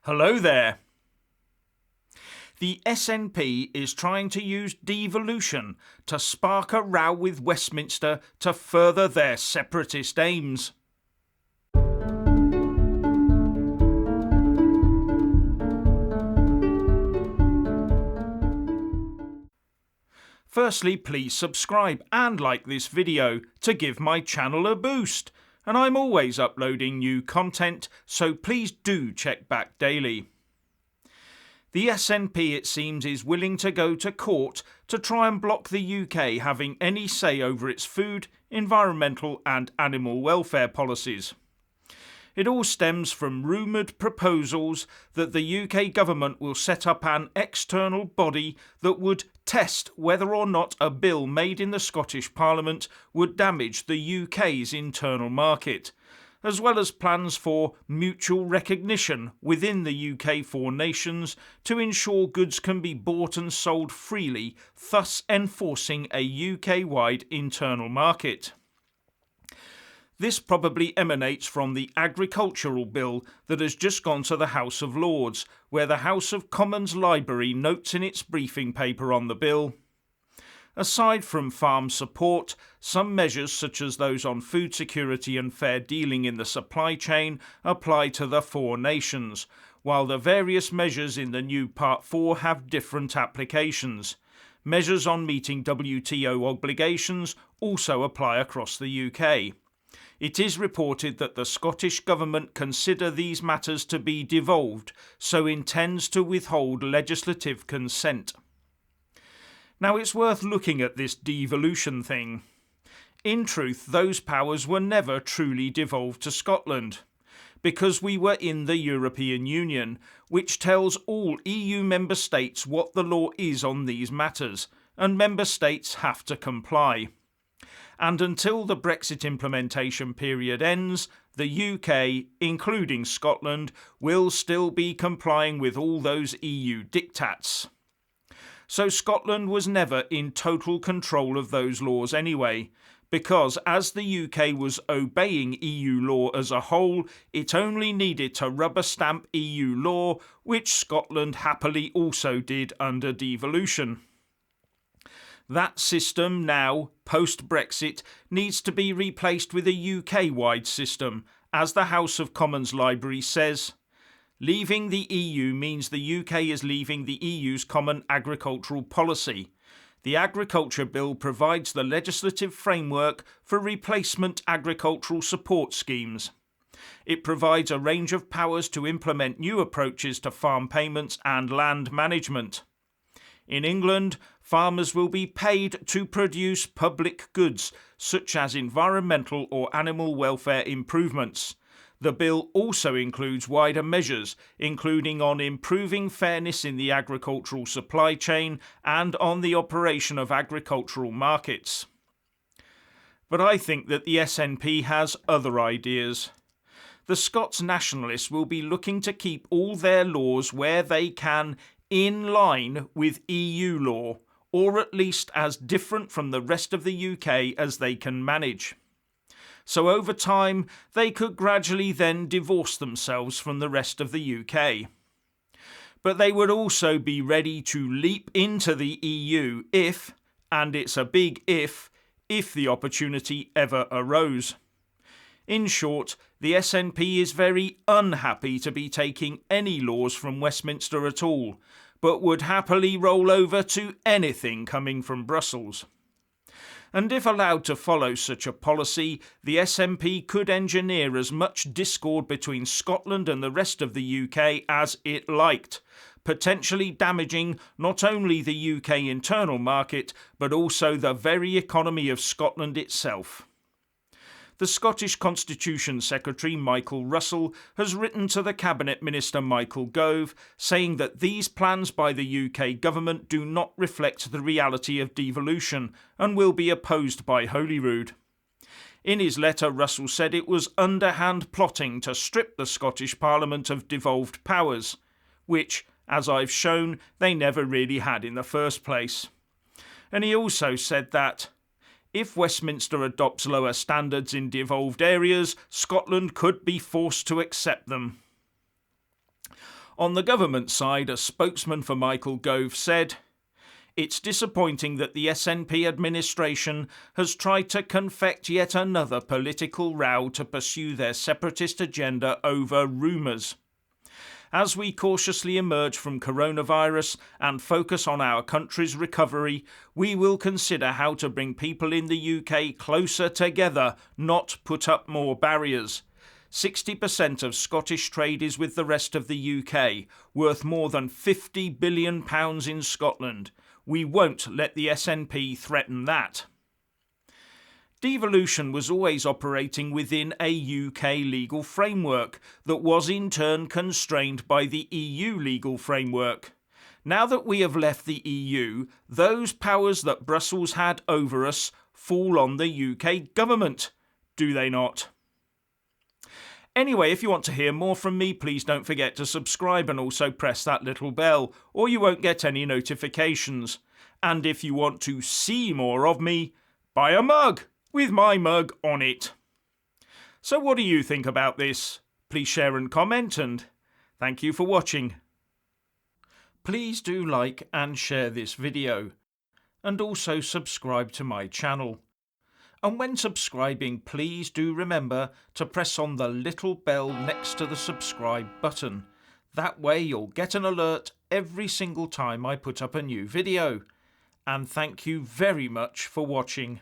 Hello there. The SNP is trying to use devolution to spark a row with Westminster to further their separatist aims. Firstly, please subscribe and like this video to give my channel a boost. And I'm always uploading new content, so please do check back daily. The SNP, it seems, is willing to go to court to try and block the UK having any say over its food, environmental and animal welfare policies. It all stems from rumoured proposals that the UK government will set up an external body that would test whether or not a bill made in the Scottish Parliament would damage the UK's internal market, as well as plans for mutual recognition within the UK 4 nations to ensure goods can be bought and sold freely, thus enforcing a UK-wide internal market. This probably emanates from the agricultural bill that has just gone to the House of Lords, where the House of Commons Library notes in its briefing paper on the bill. Aside from farm support, some measures such as those on food security and fair dealing in the supply chain apply to the 4 nations, while the various measures in the new Part 4 have different applications. Measures on meeting WTO obligations also apply across the UK. It is reported that the Scottish Government consider these matters to be devolved, so intends to withhold legislative consent. Now it's worth looking at this devolution thing. In truth, those powers were never truly devolved to Scotland, because we were in the European Union, which tells all EU member states what the law is on these matters, and member states have to comply. And until the Brexit implementation period ends, the UK, including Scotland, will still be complying with all those EU diktats. So Scotland was never in total control of those laws anyway, because as the UK was obeying EU law as a whole, it only needed to rubber stamp EU law, which Scotland happily also did under devolution. That system now, post-Brexit, needs to be replaced with a UK-wide system, as the House of Commons Library says. Leaving the EU means the UK is leaving the EU's common agricultural policy. The Agriculture Bill provides the legislative framework for replacement agricultural support schemes. It provides a range of powers to implement new approaches to farm payments and land management. In England, farmers will be paid to produce public goods, such as environmental or animal welfare improvements. The bill also includes wider measures, including on improving fairness in the agricultural supply chain and on the operation of agricultural markets. But I think that the SNP has other ideas. The Scots nationalists will be looking to keep all their laws where they can in line with EU law, or at least as different from the rest of the UK as they can manage. So over time, they could gradually then divorce themselves from the rest of the UK. But they would also be ready to leap into the EU if, and it's a big if the opportunity ever arose. In short, the SNP is very unhappy to be taking any laws from Westminster at all, but would happily roll over to anything coming from Brussels. And if allowed to follow such a policy, the SNP could engineer as much discord between Scotland and the rest of the UK as it liked, potentially damaging not only the UK internal market, but also the very economy of Scotland itself. The Scottish Constitution Secretary Michael Russell has written to the Cabinet Minister Michael Gove saying that these plans by the UK government do not reflect the reality of devolution and will be opposed by Holyrood. In his letter, Russell said it was underhand plotting to strip the Scottish Parliament of devolved powers, which, as I've shown, they never really had in the first place. And he also said that if Westminster adopts lower standards in devolved areas, Scotland could be forced to accept them. On the government side, a spokesman for Michael Gove said, "It's disappointing that the SNP administration has tried to confect yet another political row to pursue their separatist agenda over rumours. As we cautiously emerge from coronavirus and focus on our country's recovery, we will consider how to bring people in the UK closer together, not put up more barriers. 60% of Scottish trade is with the rest of the UK, worth more than £50 billion in Scotland. We won't let the SNP threaten that." Devolution was always operating within a UK legal framework that was in turn constrained by the EU legal framework. Now that we have left the EU, those powers that Brussels had over us fall on the UK government, do they not? Anyway, if you want to hear more from me, please don't forget to subscribe and also press that little bell, or you won't get any notifications. And if you want to see more of me, buy a mug with my mug on it. So what do you think about this? Please share and comment, and thank you for watching. Please do like and share this video, and also subscribe to my channel. And when subscribing, please do remember to press on the little bell next to the subscribe button. That way you'll get an alert every single time I put up a new video. And thank you very much for watching.